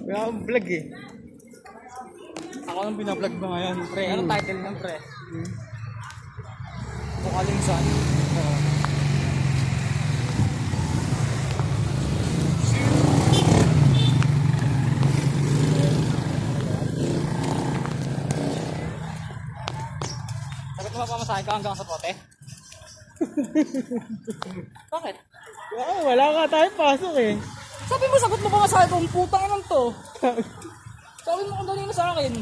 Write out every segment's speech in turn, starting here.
Kaya akong vlog eh. Ako nang binablog mo ngayon, pre. Anong title ng pre? Bukalinsan. Oo. Sagot mo pamasahe ka hanggang sa pote? Bakit? Wala nga tayong pasok eh. Sabi mo sagot mo pamasahe kung putang inang to. Sabi mo kung kanina sa akin.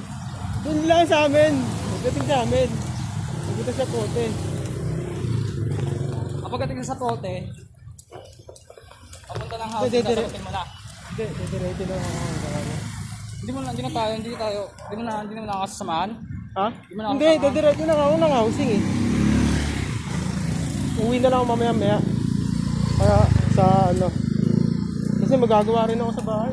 Doon lang sa amin. Pagdating sa amin. Pagdating sa pote. Pagdating sa pote, papunta ng house, sasagutin mo na. Hindi, diretso lang ako. Hindi mo na nakasasamahan? Ha? Di mo na Hindi, diretso lang ako ng housing eh. Uwi na lang ako mamaya-maya. Kaya sa ano. Kasi magagawa rin ako sa bahay.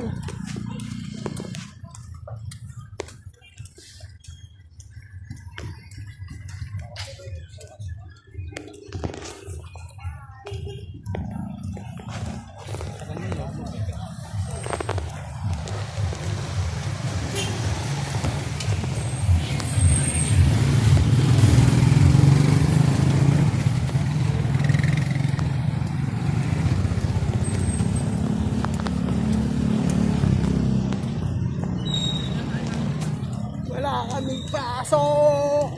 Wala kaming pasok!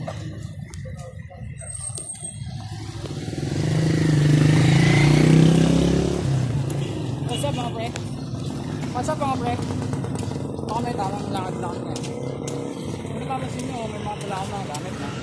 What's up mga pre? What's up mga pre? Baka may tamang lakad lang niya. Kung napapansin nyo, may mga pula akong mga gamit na.